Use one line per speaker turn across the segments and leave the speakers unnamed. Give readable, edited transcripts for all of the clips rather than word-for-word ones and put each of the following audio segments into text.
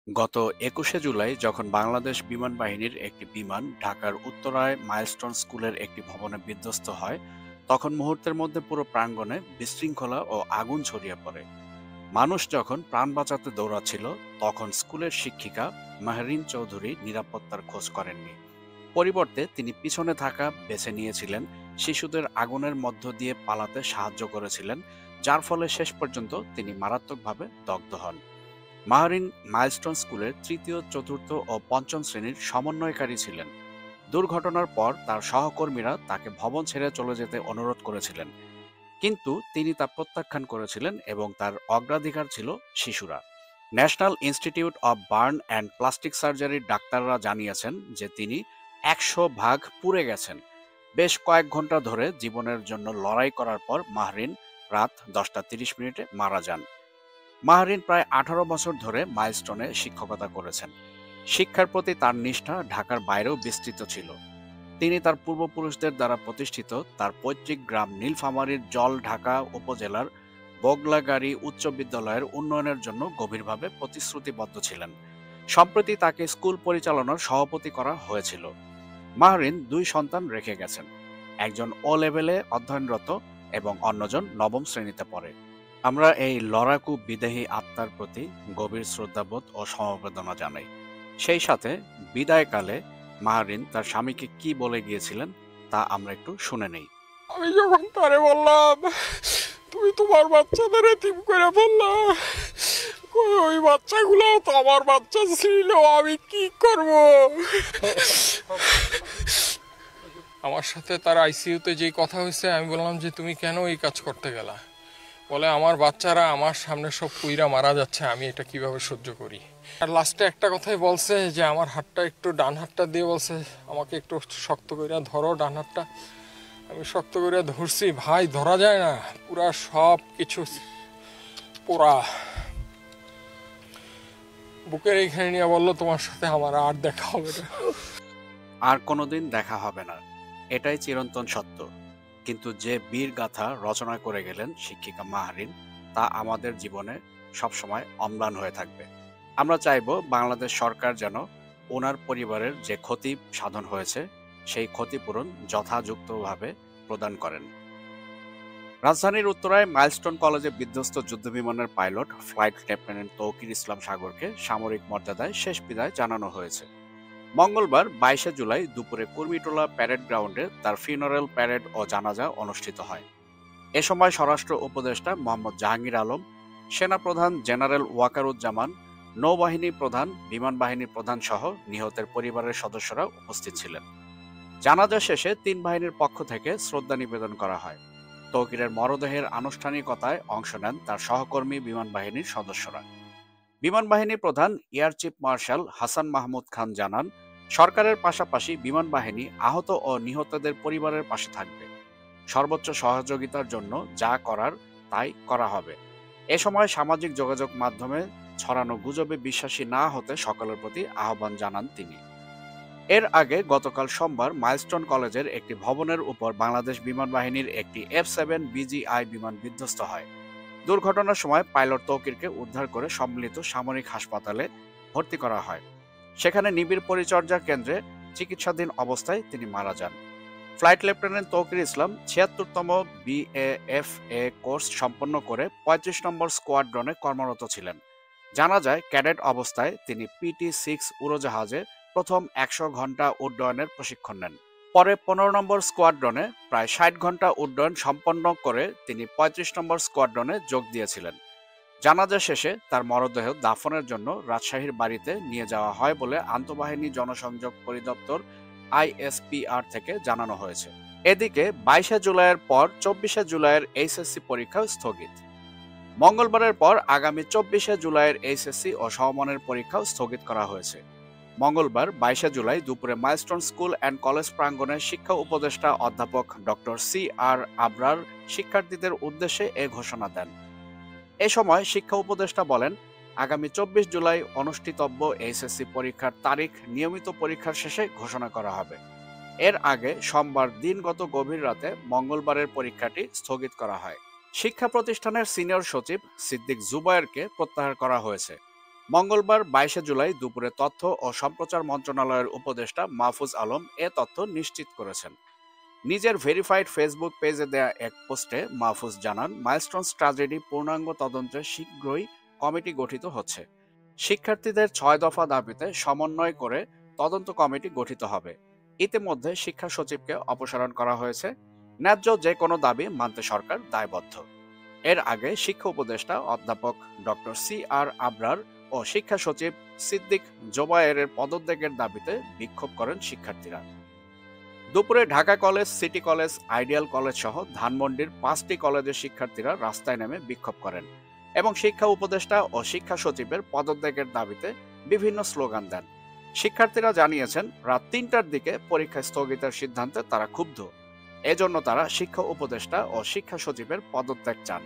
গত ২১শে জুলাই যখন বাংলাদেশ বিমান বাহিনীর একটি বিমান ঢাকার উত্তরায় মাইলস্টোন স্কুলের একটি ভবনে বিধ্বস্ত হয়, তখন মুহূর্তের মধ্যে পুরো প্রাঙ্গণে বিশৃঙ্খলা ও আগুন ছড়িয়ে পড়ে। মানুষ যখন প্রাণ বাঁচাতে দৌড়াচ্ছিল, তখন স্কুলের শিক্ষিকা মাহরিন চৌধুরী নিরাপত্তার খোঁজ করেননি। পরিবর্তে তিনি পিছনে থাকা বেছে নিয়েছিলেন, শিশুদের আগুনের মধ্য দিয়ে পালাতে সাহায্য করেছিলেন, যার ফলে শেষ পর্যন্ত তিনি মারাত্মকভাবে দগ্ধ হন। মাহরিন মাইলস্টোন স্কুলের তৃতীয়, চতুর্থ ও পঞ্চম শ্রেণীর সমন্বয়কারী ছিলেন। দুর্ঘটনার পর তার সহকর্মীরা তাকে ভবন ছেড়ে চলে যেতে অনুরোধ করেছিলেন, কিন্তু তিনি তা প্রত্যাখ্যান করেছিলেন এবং তার অগ্রাধিকার ছিল শিশুরা। National institute of burn and plastic সার্জারির ডাক্তাররা জানিয়েছেন যে তিনি ১০০ ভাগ পুড়ে গেছেন। বেশ কয়েক ঘন্টা ধরে জীবনের জন্য লড়াই করার পর মাহরিন রাত ১০টা ৩০ মিনিটে মারা যান। মাহরিন প্রায় ১৮ বছর ধরে মাইলস্টোনে শিক্ষকতা করেছেন। শিক্ষার প্রতি তার নিষ্ঠা ঢাকার বাইরেও বিস্তৃত ছিল। তিনি তার পূর্বপুরুষদের দ্বারা প্রতিষ্ঠিত তার পৈতৃক গ্রাম নীলফামারীর জল ঢাকা উপজেলার বগলাগাড়ি উচ্চ বিদ্যালয়ের উন্নয়নের জন্য গভীরভাবে প্রতিশ্রুতিবদ্ধ ছিলেন। সম্প্রতি তাকে স্কুল পরিচালনার সভাপতি করা হয়েছিল। মাহরিন ২ সন্তান রেখে গেছেন, একজন ও লেভেলে অধ্যয়নরত এবং অন্যজন নবম শ্রেণীতে পড়ে। আমরা এই লড়াকু বিদেহী আত্মার প্রতি গভীর শ্রদ্ধাবোধ ও সমবেদনা জানাই। সেই সাথে বিদায়কালে মাহরিন তার স্বামীকে কি বলে গিয়েছিলেন তা আমরা একটু শুনে নেই।
আমি যখন তারে বললাম তুমি তোমার বাচ্চাদের এতিম করে ফেললা, ওই বাচ্চাগুলো তো আমার বাচ্চা ছিল, আমি কি করব। আমার সাথে তার আইসিইউতে যেই কথা হয়েছে, আমি বললাম যে তুমি কেন এই কাজ করতে গেলা। বলে আমার বাচ্চারা আমার সামনে সব পুইরা মারা যাচ্ছে, আমি এটা কিভাবে সহ্য করি। আর লাস্টে একটা কথাই বলছে যে আমার হাতটা একটু, ডান হাতটা দিয়ে বলছে আমাকে একটু শক্ত করে ধরো ডান হাতটা। আমি শক্ত করে ধরছি, ভাই ধরা যায় না, পুরা সব কিছু পোড়া। বুকের এইখানে নিয়ে বললো তোমার সাথে আমার আর দেখা হবে না।
আর কোনোদিন দেখা হবে না, এটাই চিরন্তন সত্য। কিন্তু যে বীর গাথা রচনা করে গেলেন শিক্ষিকা মাহরিন, তা আমাদের জীবনে সবসময় অম্লান হয়ে থাকবে। আমরা চাইব বাংলাদেশ সরকার যেন ওনার পরিবারের যে ক্ষতি সাধন হয়েছে সেই ক্ষতিপূরণ যথাযথভাবে প্রদান করেন। রাজধানীর উত্তরায় মাইলস্টোন কলেজে বিধ্বস্ত যুদ্ধবিমানের পাইলট ফ্লাইট লেফটেন্যান্ট তৌকির ইসলাম সাগরকে সামরিক মর্যাদায় শেষ বিদায় জানানো হয়েছে। মঙ্গলবার ২২শে জুলাই দুপুরে কুর্মিটোলা প্যারেড গ্রাউন্ডে তার ফিউনারেল প্যারেড ও জানাজা অনুষ্ঠিত হয়। এ সময় স্বরাষ্ট্র উপদেষ্টা মোহাম্মদ জাহাঙ্গীর আলম, সেনাপ্রধান জেনারেল ওয়াকারুজ্জামান, নৌবাহিনী প্রধান, বিমান বাহিনী প্রধান সহ নিহতের পরিবারের সদস্যরা উপস্থিত ছিলেন। জানাজা শেষে ৩ বাহিনীর পক্ষ থেকে শ্রদ্ধা নিবেদন করা হয়। তৌকিরের মরদেহের আনুষ্ঠানিকতায় অংশ নেন তার সহকর্মী বিমান বাহিনীর সদস্যরা। বিমান বাহিনী প্রধান air chief marshal Hasan Mahmud Khan জানান, সরকারের পাশাপাশি বিমান বাহিনী আহত ও নিহতদের পরিবারের পাশে থাকবে। সর্বোচ্চ সহযোগিতার জন্য যা করার তাই করা হবে। এ সময় সামাজিক যোগাযোগ মাধ্যমে ছড়ানো গুজবে বিশ্বাসী না হতে সকলের প্রতি আহ্বান জানান তিনি। এর আগে গতকাল সোমবার মাইলস্টোন কলেজের একটি ভবনের উপর বাংলাদেশ বিমান বাহিনীর একটি F-7 BGI বিমান বিধ্বস্ত হয়। দুর্ঘটনার সময় পাইলট তৌকিরকে উদ্ধার করে সম্মিলিত সামরিক হাসপাতালে ভর্তি করা হয়। সেখানে নিবিড় পরিচর্যা কেন্দ্রে চিকিৎসাধীন অবস্থায় তিনি মারা যান। ফ্লাইট লেফটেন্যান্ট তৌকির ইসলাম ৭৬তম BAFA কোর্স সম্পন্ন করে ৩৫ নম্বর স্কোয়াড্রনে কর্মরত ছিলেন। জানা যায়, ক্যাডেট অবস্থায় তিনি PT-6 উড়োজাহাজে প্রথম ১০০ ঘন্টা উড্ডয়নের প্রশিক্ষণ নেন। পরে ১৫ নম্বর স্কোয়াড্রনে প্রায় ৬০ ঘন্টা উড্ডয়ন সম্পন্ন করে তিনি ৩৫ নম্বর স্কোয়াড্রনে যোগ দিয়েছিলেন। জানাজা শেষে তার মরদেহ দাফনের জন্য রাজশাহীর বাড়িতে নিয়ে যাওয়া হয় বলে আন্তঃবাহিনী জনসংযোগ পরিদপ্তর ISPR থেকে জানানো হয়েছে। এদিকে ২২শে জুলাইয়ের পর ২৪শে জুলাইয়ের HSC পরীক্ষা স্থগিত। মঙ্গলবারের পর আগামী ২৪শে জুলাইয়ের HSC ও সমমানের পরীক্ষাও স্থগিত করা হয়েছে। মঙ্গলবার ২২শে জুলাই দুপুরে মাইলস্টোন স্কুল অ্যান্ড কলেজ প্রাঙ্গণে শিক্ষা উপদেষ্টা অধ্যাপক ডক্টর CR আবরার শিক্ষার্থীদের উদ্দেশ্যে এ ঘোষণা দেন। এ সময় শিক্ষা উপদেষ্টা বলেন, আগামী ২৪ জুলাই অনুষ্ঠিতব্য HSC পরীক্ষার তারিখ নিয়মিত পরীক্ষার শেষে ঘোষণা করা হবে। এর আগে সোমবার দিনগত গভীর রাতে মঙ্গলবারের পরীক্ষাটি স্থগিত করা হয়। শিক্ষা প্রতিষ্ঠানের সিনিয়র সচিব সিদ্দিক জুবায়েরকে প্রত্যাহার করা হয়েছে। মঙ্গলবার 22শে জুলাই দুপুরে তথ্য ও সম্প্রচার মন্ত্রণালয়ের উপদেষ্টা মাহফুজ আলম এ তথ্য নিশ্চিত করেছেন। নিজের ভেরিফাইড ফেসবুক পেজে দেয়া এক পোস্টে মাহফুজ জানান, মাইলস্টোনস ট্র্যাজেডি পূর্ণাঙ্গ তদন্তে শীঘ্রই কমিটি গঠিত হচ্ছে। শিক্ষার্থীদের 6 দফা দাবিতে সমন্বয় করে তদন্ত কমিটি গঠিত হবে। ইতিমধ্যে শিক্ষা সচিবকে অপসারণ করা হয়েছে। ন্যায্য যে কোনো দাবি মানতে সরকার দায়বদ্ধ। এর আগে শিক্ষা উপদেষ্টা অধ্যাপক ডক্টর CR আবরার ও শিক্ষা সচিব সিদ্দিক জোবায়েরের পদত্যাগের দাবিতে বিক্ষোভ করেন শিক্ষার্থীরা। দুপুরে Dhaka college, city college, ideal college সহ ধানমন্ডির 5টি কলেজের শিক্ষার্থীরা রাস্তায় নেমে বিক্ষোভ করেন এবং শিক্ষা উপদেষ্টা ও শিক্ষা সচিবের পদত্যাগের দাবিতে বিভিন্ন স্লোগান দেন। শিক্ষার্থীরা জানিয়েছেন, রাত 3টার দিকে পরীক্ষা স্থগিতের সিদ্ধান্তে তারা ক্ষুব্ধ। এজন্য তারা শিক্ষা উপদেষ্টা ও শিক্ষা সচিবের পদত্যাগ চান।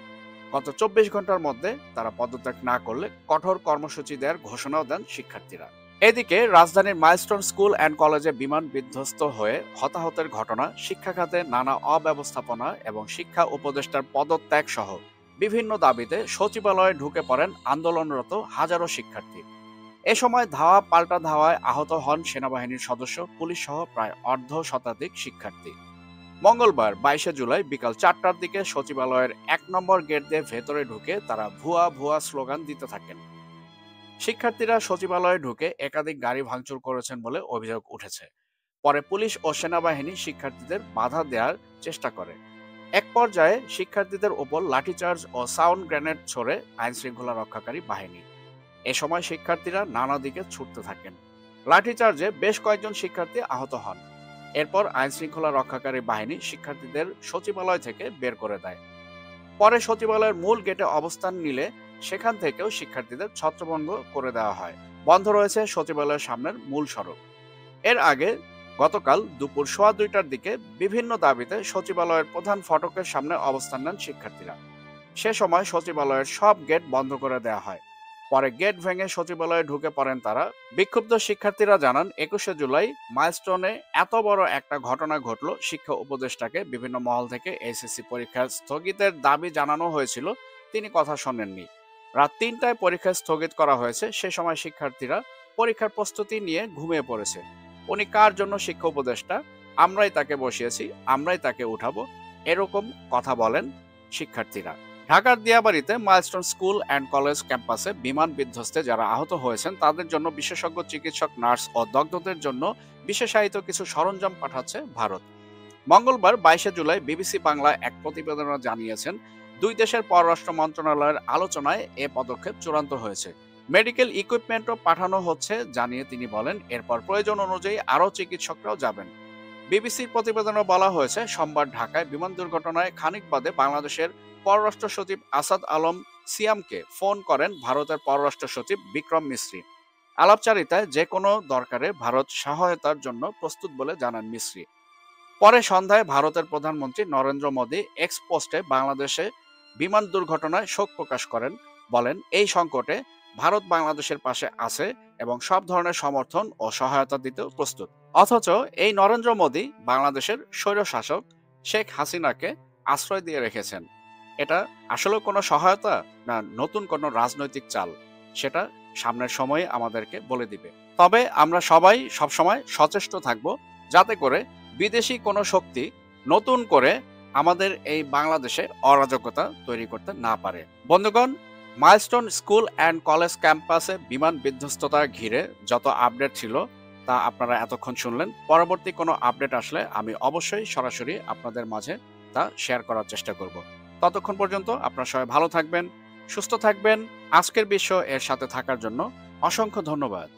গত 24 ঘন্টার মধ্যে তারা পদত্যাগ না করলে কঠোর কর্মসূচি দেওয়ার ঘোষণাও দেন শিক্ষার্থীরা। এদিকে রাজধানীর মাইলস্টোন স্কুল অ্যান্ড কলেজে বিমান বিধ্বস্ত হয়ে হতাহতের ঘটনা, শিক্ষা খাতে নানা অব্যবস্থাপনা এবং শিক্ষা উপদেষ্টার পদত্যাগ সহ বিভিন্ন দাবিতে সচিবালয়ে ঢুকে পড়েন আন্দোলনরত হাজারো শিক্ষার্থী। এ সময় ধাওয়া পাল্টা ধাওয়ায় আহত হন সেনাবাহিনীর সদস্য, পুলিশ সহ প্রায় অর্ধ শতাধিক শিক্ষার্থী। মঙ্গলবার 22শে জুলাই বিকাল 4টার দিকে সচিবালয়ের 1 নম্বর গেট দিয়ে ভেতরে ঢুকে তারা ভুয়া ভুয়া স্লোগান দিতে থাকেন। শিক্ষার্থীরা সচিবালয়ে ঢুকে একাধিক গাড়ি ভাঙচুর করেছেন বলে অভিযোগ উঠেছে। পরে পুলিশ ও সেনাবাহিনী শিক্ষার্থীদের বাধা দেওয়ার চেষ্টা করে। এক পর্যায়ে শিক্ষার্থীদের উপর লাঠিচার্জ ও সাউন্ড গ্রেনেড ছোড়ে আইন শৃঙ্খলা রক্ষাকারী বাহিনী। এ সময় শিক্ষার্থীরা নানা দিকে ছুটতে থাকেন। লাঠিচার্জে বেশ কয়েকজন শিক্ষার্থী আহত হন। এরপর আইন শৃঙ্খলা রক্ষাকারী বাহিনী শিক্ষার্থীদের সচিবালয় থেকে বের করে দেয়। পরে সচিবালয়ের মূল গেটে অবস্থান নিলে সেখান থেকেও শিক্ষার্থীদের ছত্রভঙ্গ করে দেওয়া হয়। বন্ধ রয়েছে সচিবালয়ের সামনের মূল সড়ক। এর আগে গতকাল দুপুর 2:15টার দিকে বিভিন্ন দাবিতে সচিবালয়ের প্রধান ফটকের সামনে অবস্থান নেন শিক্ষার্থীরা। সে সময় সচিবালয়ের সব গেট বন্ধ করে দেওয়া হয়। পরে গেট ভেঙে সচিবালয়ে ঢুকে পড়েন তারা। বিক্ষুব্ধ শিক্ষার্থীরা জানান, 21শে জুলাই মাইলস্টোনে এত বড় একটা ঘটনা ঘটলো, শিক্ষা উপদেষ্টাকে বিভিন্ন মহল থেকে SSC পরীক্ষা স্থগিতের দাবি জানানো হয়েছিল, তিনি কথা শোনেননি। রাত 3টায় পরীক্ষা স্থগিত করা হয়েছে। সে সময় শিক্ষার্থীরা পরীক্ষার প্রস্তুতি নিয়ে ঘুমিয়ে পড়েছে। উনি কার জন্য শিক্ষা উপদেষ্টা? আমরাই তাকে বসিয়েছি, আমরাই তাকে উঠাবো, এরকম কথা বলেন শিক্ষার্থীরা। ঢাকার দিয়াবাড়িতে মাইলস্টোন স্কুল অ্যান্ড কলেজ ক্যাম্পাসে বিমান বিধ্বস্তে যারা আহত হয়েছেন তাদের জন্য বিশেষজ্ঞ চিকিৎসক, নার্স ও দগ্ধদের জন্য বিশেষায়িত কিছু সরঞ্জাম পাঠাচ্ছে ভারত। মঙ্গলবার 22শে জুলাই BBC বাংলা এক প্রতিবেদনে জানিয়েছেন, দুই দেশের পররাষ্ট্র মন্ত্রণালয়ের আলোচনায় এ পদক্ষেপ চূড়ান্ত হয়েছে। মেডিকেল ইকুইপমেন্টও পাঠানো হচ্ছে জানিয়ে তিনি বলেন, এরপর প্রয়োজন অনুযায়ী আরও চিকিৎসকরাও যাবেন। বিবিসির প্রতিবেদনে বলা হয়েছে, সোমবার ঢাকায় বিমান দুর্ঘটনায় খানিক বাদে বাংলাদেশের পররাষ্ট্র সচিব আসাদ আলম সিয়ামকে ফোন করেন ভারতের পররাষ্ট্র সচিব বিক্রম মিশ্রি। আলাপচারিতায় যে কোনো দরকারে ভারত সহায়তার জন্য প্রস্তুত বলে জানান মিশ্রি। পরে সন্ধ্যায় ভারতের প্রধানমন্ত্রী নরেন্দ্র মোদী এক্স পোস্টে বাংলাদেশে বিমান দুর্ঘটনায় শোক প্রকাশ করেন, বলেন এই সংকটে ভারত বাংলাদেশের পাশে আছে এবং সব ধরনের সমর্থন ও সহায়তা দিতেও প্রস্তুত। অথচ এই নরেন্দ্র মোদী বাংলাদেশের স্বৈরশাসক শেখ হাসিনাকে আশ্রয় দিয়ে রেখেছেন। এটা আসলে কোনো সহায়তা না নতুন কোনো রাজনৈতিক চাল, সেটা সামনের সময়ে আমাদেরকে বলে দিবে। তবে আমরা সবাই সবসময় সচেষ্ট থাকব যাতে করে বিদেশি কোনো শক্তি নতুন করে আমাদের এই বাংলাদেশে অরাজকতা তৈরি করতে না পারে। বন্ধুগণ, মাইলস্টোন স্কুল অ্যান্ড কলেজ ক্যাম্পাসে বিমান বিধ্বস্ততা ঘিরে যত আপডেট ছিল তা আপনারা এতক্ষণ শুনলেন। পরবর্তী কোনো আপডেট আসলে আমি অবশ্যই সরাসরি আপনাদের মাঝে তা শেয়ার করার চেষ্টা করব। ততক্ষণ পর্যন্ত আপনারা সবাই ভালো থাকবেন, সুস্থ থাকবেন। আজকের বিশ্ব এর সাথে থাকার জন্য অসংখ্য ধন্যবাদ।